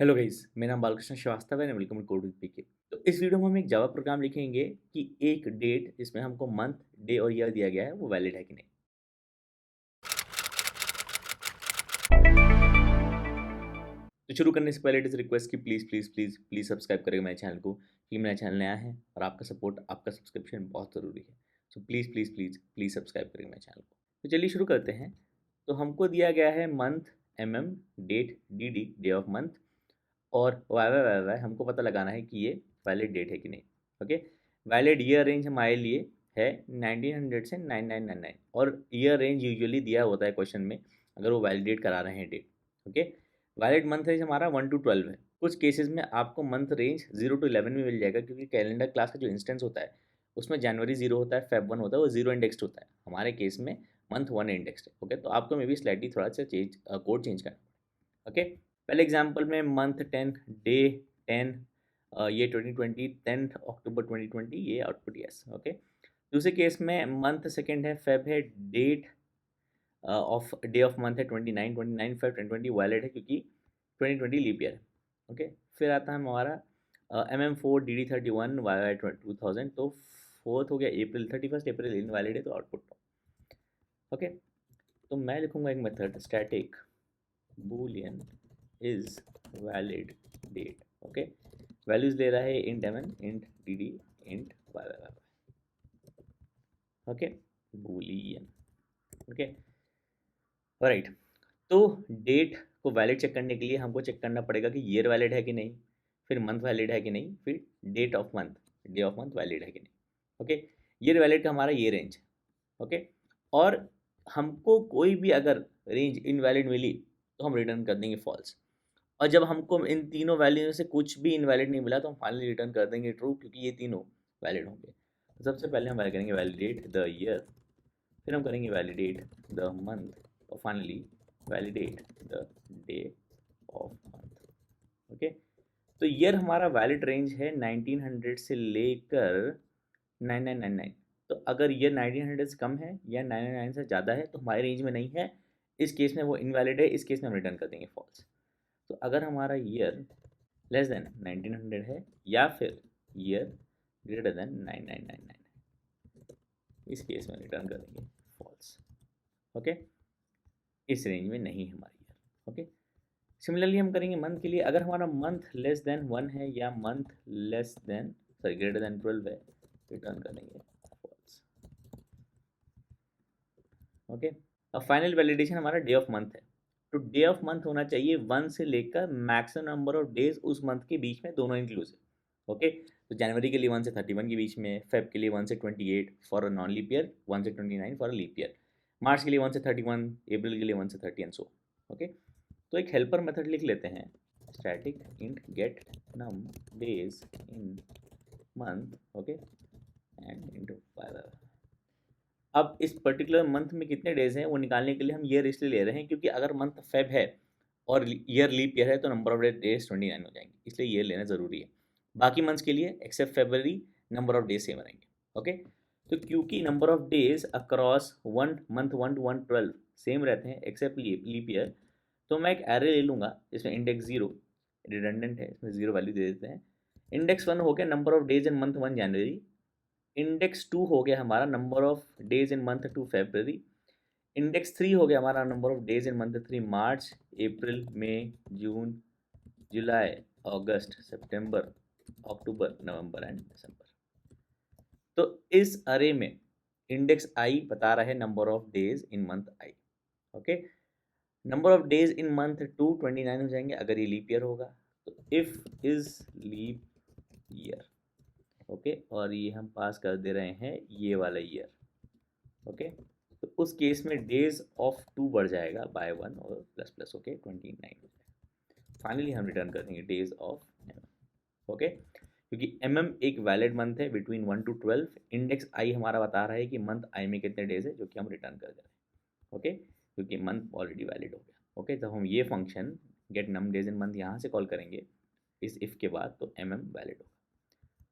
Hello guys, मेरा नाम बालकृष्ण श्रीवास्तव है and welcome to code with PK. तो इस वीडियो में हम एक जावा प्रोग्राम लिखेंगे कि एक डेट जिसमें हमको मंथ, डे और ईयर दिया गया है वो वैलिड है कि नहीं। तो शुरू करने से पहले इट इज़ रिक्वेस्ट कि please please please please subscribe करेगा मेरे चैनल को, क्योंकि मेरा चैनल नया है और आपका सपोर्ट, आपका सब्सक्रिप्शन बहुत ज़रूरी है। So please please please please subscribe करेगा मेरे चैनल को। तो चलिए शुरू करते हैं। तो हमको दिया गया है month, date, day of month और वाई हमको पता लगाना है कि ये वैलिड डेट है कि नहीं। ओके, वैलिड ईयर रेंज हमारे लिए है 1900 से 9999 और ईयर रेंज यूजुअली दिया होता है क्वेश्चन में अगर वो वैलिडेट करा रहे हैं date. Okay, valid month range हमारा 1 to 12 है। कुछ केसेस में आपको मंथ रेंज 0 to 11 में मिल जाएगा, क्योंकि कैलेंडर क्लास का जो इंस्टेंस होता है उसमें जनवरी 0 होता है, फेब 1 होता है, वो 0 इंडेक्स्ड होता है। हमारे केस में मंथ 1 इंडेक्स्ड है। ओके, तो आपको मे बी स्लाइटली थोड़ा सा चेंज कोड चेंज करना। ओके, पहले एग्जांपल में मंथ 10, डे 10, ये 2020, 10 अक्टूबर 2020, ये आउटपुट यस। ओके, दूसरे केस में मंथ सेकंड है, फेब है, date of day of month है 29 फेब 2020, वैलिड है क्योंकि 2020 लीप ईयर है। ओके, फिर आता है हमारा MM4 DD31 YY 2000, तो फोर्थ हो गया अप्रैल, 31 अप्रैल इनवैलिड है, तो आउटपुट। ओके, तो मैं लिखूंगा एक method static boolean is valid date। Okay, values ले रहा है int mm, int dd, int yy। Okay, boolean। Okay, right. तो डेट को वैलिड चेक करने के लिए हमको चेक करना पड़ेगा कि ईयर वैलिड है कि नहीं, फिर मंथ वैलिड है कि नहीं, फिर date of month, day of month valid है कि नहीं। ओके, ईयर वैलिड का हमारा ये रेंज। ओके, और हमको कोई भी अगर रेंज इनवैलिड मिली तो हम रिटर्न कर देंगे फॉल्स, और जब हमको इन तीनों वैल्यू में से कुछ भी इनवैलिड नहीं मिला तो हम फाइनली रिटर्न कर देंगे ट्रू, क्योंकि ये तीनों वैलिड होंगे। तो सबसे पहले हम करेंगे वैलिडेट द ईयर, फिर हम करेंगे वैलिडेट द मंथ, और finally validate the day of month. Okay, तो ईयर हमारा वैलिड रेंज है 1900 से लेकर 9999। तो अगर ईयर 1900 से कम है या 999 से ज़्यादा है तो हमारे रेंज में नहीं है, इस केस में वो इनवैलिड है, इस केस में हम रिटर्न कर देंगे फॉल्स। तो अगर हमारा ईयर लेस देन 1900 है या फिर ईयर ग्रेटर देन 9999 है, इस केस में रिटर्न कर देंगे फॉल्स। ओके, इस रेंज में नहीं है हमारी ईयर। ओके, सिमिलरली हम करेंगे मंथ के लिए। अगर हमारा मंथ लेस देन 1 है या month less than greater than 12 है, रिटर्न कर देंगे फॉल्स। ओके, अब फाइनल वैलिडेशन हमारा डे ऑफ मंथ है। तो डे ऑफ मंथ होना चाहिए 1 से लेकर मैक्सिमम नंबर ऑफ डेज उस मंथ के बीच में, दोनों इंक्लूसिव। ओके, तो जनवरी के लिए 1 से 31 के बीच में, फेब के लिए 1 से 28 for a non leap year, 1 से 29 फॉर अ लीप ईयर, मार्च के लिए 1 से 31, अप्रैल के लिए 1 से 30 एंड सो। ओके, तो एक हेल्पर मेथड लिख लेते हैं, static int get num days in month. Okay, and into अब इस पर्टिकुलर मंथ में कितने डेज हैं वो निकालने के लिए हम ईयर इसलिए ले रहे हैं क्योंकि अगर मंथ फेब है और ईयर लीप ईयर है तो नंबर ऑफ डेज 29 हो जाएंगे, इसलिए ईयर लेना ज़रूरी है। बाकी मंथ्स के लिए except February number of days same रहेंगे। ओके, तो क्योंकि number of days across one month 1 to 1 12 same रहते हैं एक्सेप्ट लीप ईयर, तो मैं एक एरे ले लूँगा जिसमें इंडेक्स 0 रिडंडेंट है, इसमें 0 वैल्यू दे देते हैं। इंडेक्स 1 हो गया number of days in month 1 जनवरी, इंडेक्स 2 हो गया हमारा number of days in month 2 फरवरी, इंडेक्स 3 हो गया हमारा number of days in month 3 मार्च, अप्रैल, मई, जून, जुलाई, अगस्त, सितंबर, अक्टूबर, नवंबर एंड दिसंबर। तो इस अरे में इंडेक्स आई बता रहा है number of days in month I. Okay, number of days in month 2 29 हो जाएंगे अगर ये लीप ईयर होगा, तो if is leap year. Okay, और ये हम पास कर दे रहे हैं ये वाला ईयर। ओके, तो उस केस में डेज ऑफ 2 बढ़ जाएगा बाय 1 और प्लस प्लस होके 29 हो जाएगा। फाइनली हम रिटर्न कर देंगे डेज ऑफ mm। ओके, क्योंकि mm एक वैलिड मंथ है बिटवीन 1 to 12, इंडेक्स आई हमारा बता रहा है कि मंथ आई में कितने डेज है, जो कि हम रिटर्न कर दे रहे हैं। ओके, क्योंकि मंथ ऑलरेडी वैलिड हो गया। ओके, तो हम ये function get num days in month यहाँ से कॉल करेंगे इस इफ के बाद, तो वैलिड होगा।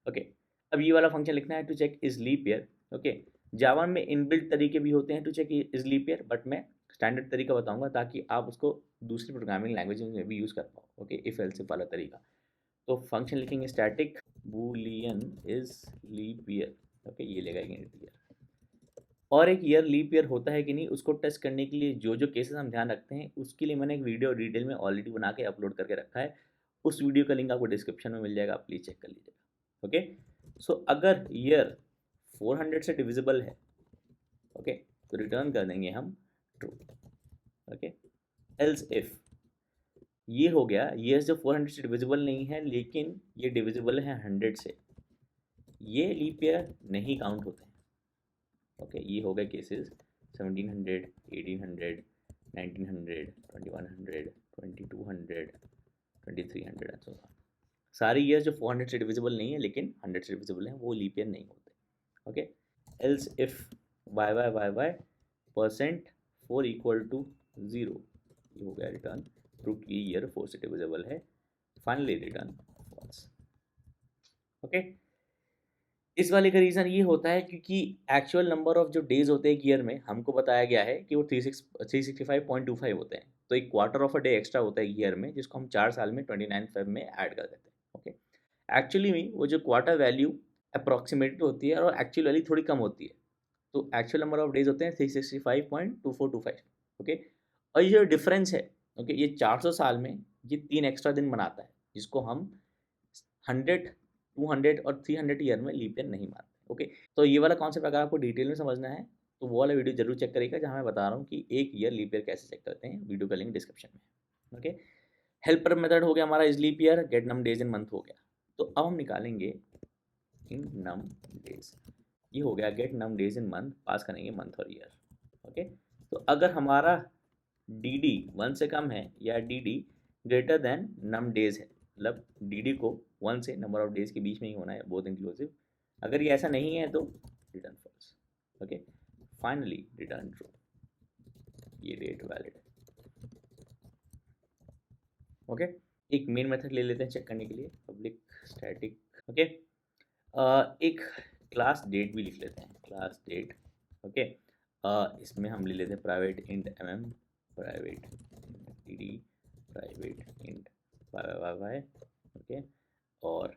ओके, अब ये वाला फंक्शन लिखना है to check is leap year. Okay, Java में इनबिल्ट तरीके भी होते हैं to check is leap year, but मैं स्टैंडर्ड तरीका बताऊंगा ताकि आप उसको दूसरी प्रोग्रामिंग लैंग्वेज में भी यूज़ कर पाओ। ओके, इफ एल्स इफ वाला तरीका। तो फंक्शन लिखेंगे static boolean is leap year. Okay, ये लेगा ईयर। और एक ईयर लीप ईयर होता है कि नहीं उसको टेस्ट करने के लिए जो जो केसेस हम ध्यान रखते हैं उसके लिए मैंने एक वीडियो डिटेल में ऑलरेडी बना के अपलोड करके रखा है। उस वीडियो का लिंक आपको डिस्क्रिप्शन में मिल जाएगा, आप प्लीज़ चेक कर लीजिएगा। ओके, सो अगर ईयर 400 से डिविजिबल है, ओके, तो रिटर्न कर देंगे हम ट्रू। ओके, एल्स इफ ये हो गया ईयर्स जो 400 से डिविजिबल नहीं है लेकिन ये डिविजिबल है 100 से, ये लीप ईयर नहीं काउंट होते हैं। ओके, ये हो गए केसेस 1700, 1800, 1900, 2100, 2200, 2300 एंड सो ऑन। सारे ईयर जो 400 से डिविजिबल नहीं है लेकिन 100 से डिविजिबल हैं वो लीप ईयर नहीं होते। Okay, else if y percent 4 equal to 0, ये हो गया रिटर्न ट्रू की ईयर 4 से डिविजिबल है। Finally return false. ओके, इस वाले का रीज़न ये होता है क्योंकि एक्चुअल नंबर ऑफ जो डेज होते हैं एक ईयर में हमको बताया गया है कि वो 365.25 होते हैं। तो एक quarter of a day extra होता है ईयर में जिसको हम 4 साल में 29 फेब में ऐड कर देते हैं। ओके, एक्चुअली में वो जो क्वार्टर वैल्यू अप्रॉक्सीमेटेड होती है और एक्चुअल वैल्यू थोड़ी कम होती है। तो एक्चुअल नंबर ऑफ डेज होते हैं 365.2425। ओके, और ये जो डिफरेंस है, ओके, ये 400 साल में ये 3 एक्स्ट्रा दिन बनाता है जिसको हम 100, 200 और 300 ईयर में लीप ईयर नहीं मानते। ओके, तो ये वाला कॉन्सेप्ट अगर आपको डिटेल में समझना है तो वो वाला वीडियो जरूर चेक करिएगा जहाँ मैं बता रहा हूँ कि एक ईयर लीप ईयर कैसे चेक करते हैं। वीडियो का लिंक डिस्क्रिप्शन में। ओके, हेल्पर मेथड हो गया हमारा is leap year, get num days in month हो गया। तो अब हम निकालेंगे इन नम डेज। ये हो गया get num days in month, pass करेंगे मंथ और ईयर। ओके, तो अगर हमारा डी 1 से कम है या डी ग्रेटर देन नम डेज है, मतलब डी को 1 से नंबर ऑफ डेज के बीच में ही होना है, बोथ इंक्लूसिव। अगर ये ऐसा नहीं है तो return false. Okay, finally return true, ये डेट वैलिड है। ओके, एक मेन मेथड ले लेते हैं चेक करने के लिए, पब्लिक स्टैटिक। ओके, एक क्लास डेट भी लिख लेते हैं, क्लास डेट। ओके, इसमें हम ले लेते हैं private int mm, private dd, private int y। Okay, और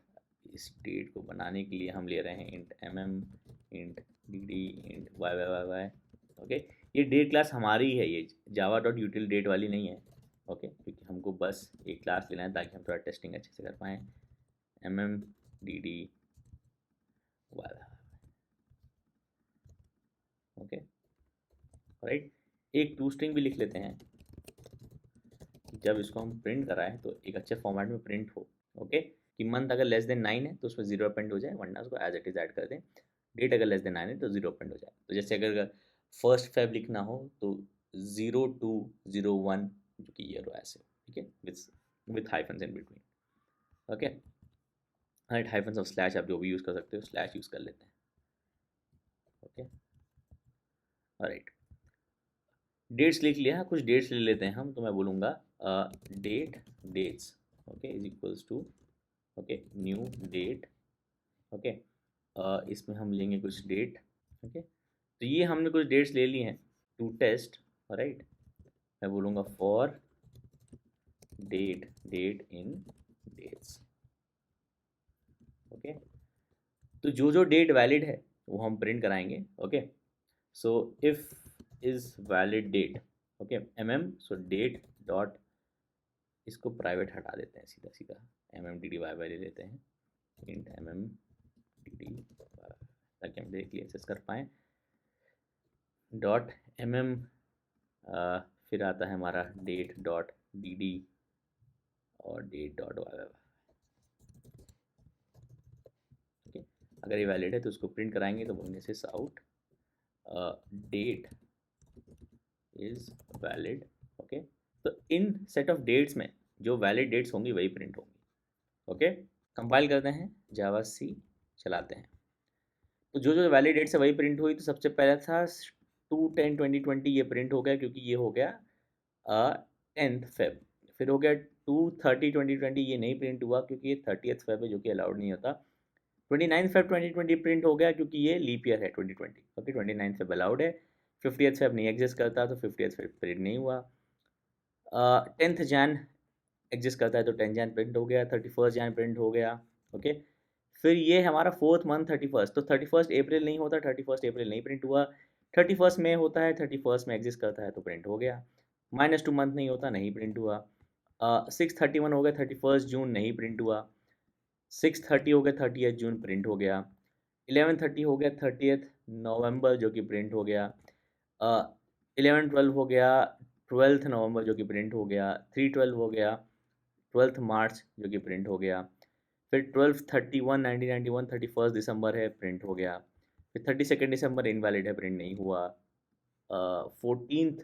इस डेट को बनाने के लिए हम ले रहे हैं int mm, int dd, int y। Okay, ये डेट क्लास हमारी है, ये जावा डॉट यूटिल डेट वाली नहीं है। ओके, क्योंकि हमको बस एक क्लास लेना है ताकि हम थोड़ा टेस्टिंग अच्छे से कर पाएँ। mm dd y। Okay, right, एक टू स्ट्रिंग भी लिख लेते हैं, जब इसको हम प्रिंट कराएं तो एक अच्छे फॉर्मेट में प्रिंट हो। ओके, कि मंथ अगर लेस देन 9 है तो उसमें 0 अपेंड हो जाए, वरना उसको एज इट इज ऐड कर दें। डेट अगर लेस देन 9 है तो 0 अपेंड हो जाए। तो जैसे अगर 1 फेब लिखना हो तो 0201 जो कि ईयर हो ऐसे। ठीक है, with hyphens in between. Okay, right, hyphens of slash आप जो भी यूज़ कर सकते हो, स्लैश यूज़ कर लेते हैं। ओके, राइट, डेट्स लिख लिया, कुछ डेट्स ले लेते हैं हम। तो मैं बोलूँगा dates, okay, is equals to, okay, new date. Okay, इसमें हम लेंगे कुछ डेट। ओके, तो ये हमने कुछ डेट्स ले ली हैं टू टेस्ट। राइट, मैं बोलूँगा for date in dates. Okay, तो जो जो डेट वैलिड है वो हम प्रिंट कराएंगे। Okay, so if is valid date, okay, so date dot, इसको प्राइवेट हटा देते हैं सीधा सीधा, डी वाई ले लेते हैं, इंट डी वाई, ताकि हम डायरेक्टली एक्सेस कर पाएँ। डॉट फिर आता है हमारा डेट डॉट डी और डेट डॉट वाई। ओके, अगर ये वैलिड है तो उसको प्रिंट कराएंगे तो बोलेंगे sysout date is valid. Okay, तो इन सेट ऑफ डेट्स में जो वैलिड डेट्स होंगी वही प्रिंट होंगी। ओके, कंपाइल करते हैं, जावा सी चलाते हैं, तो जो जो वैलिड डेट्स है वही प्रिंट हुई। तो सबसे पहला था 2/10/2020, ये प्रिंट हो गया क्योंकि ये हो गया 10th फेब। फिर हो गया 2/30/2020, ये नहीं प्रिंट हुआ क्योंकि ये 30th फेब है जो कि अलाउड नहीं होता। 29 फेब 2020 प्रिंट हो गया क्योंकि ये लीप ईयर है 2020। ओके, 29 फेब अलाउड है, 50th फेब नहीं एग्जिस्ट करता तो 50th फेब प्रिंट नहीं हुआ। 10th जैन एग्जिस्ट करता है तो 10 जैन प्रिंट हो गया, 31st जैन प्रिंट हो गया। ओके, फिर ये हमारा 4th मंथ 31st, तो 31st अप्रैल नहीं होता, 31st अप्रैल नहीं प्रिंट हुआ। 31st मई होता है, 31st में एग्जिस्ट करता है तो प्रिंट हो गया। -2 मंथ नहीं होता, नहीं प्रिंट हुआ। 6/31 हो गया, 31st जून नहीं प्रिंट हुआ। 6/30 हो गया, 30th जून प्रिंट हो गया। 11/30 हो गया, 30th नवंबर जो कि प्रिंट हो गया। 11/12 हो गया, 12th नवंबर जो कि प्रिंट हो गया। 3/12 हो गया, 12th मार्च जो कि प्रिंट हो गया। फिर 12/31 1991 31st दिसंबर है, प्रिंट हो गया। फिर 32nd दिसंबर इनवैलिड है, प्रिंट नहीं हुआ। 14th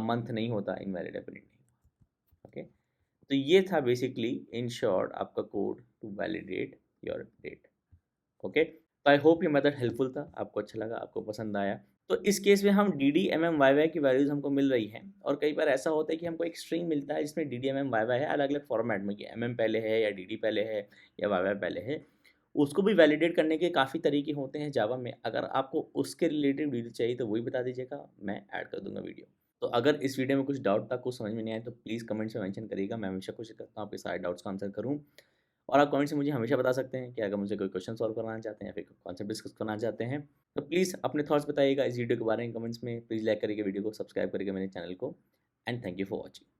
मंथ नहीं होता, इनवैलिड है, प्रिंट नहीं हुआ। ओके, तो ये था बेसिकली इन शॉर्ट आपका code to validate your date. Okay, तो आई होप ये मेथड हेल्पफुल था, आपको अच्छा लगा, आपको पसंद आया। तो इस केस में हम D D M M Y Y की वैल्यूज़ हमको मिल रही हैं, और कई बार ऐसा होता है कि हमको एक स्ट्रिंग मिलता है जिसमें D D M M Y Y है अलग अलग फॉर्मेट में, कि एम एम पहले है या डी डी पहले है या वाई वाई पहले है। उसको भी वैलिडेट करने के काफ़ी तरीके होते हैं जावा में। अगर आपको उसके रिलेटेड वीडियो चाहिए तो वही बता दीजिएगा, मैं ऐड कर दूंगा वीडियो। तो अगर इस वीडियो में कुछ डाउट था, कुछ समझ में नहीं आया, तो प्लीज़ कमेंट्स में मेंशन करिएगा। मैं हमेशा कोशिश करता हूँ आपके सारे डाउट्स का आंसर करूँ। और आप कमेंट से मुझे हमेशा बता सकते हैं कि अगर मुझे कोई क्वेश्चन सॉल्व करवाना चाहते हैं या फिर कॉन्सेप्ट डिस्कस करना चाहते हैं, तो प्लीज़ अपने थॉट्स बताइएगा इस वीडियो के बारे में कमेंट्स में। प्लीज़ लाइक करिएगा वीडियो को, सब्सक्राइब करिएगा मेरे चैनल को, and thank you for watching.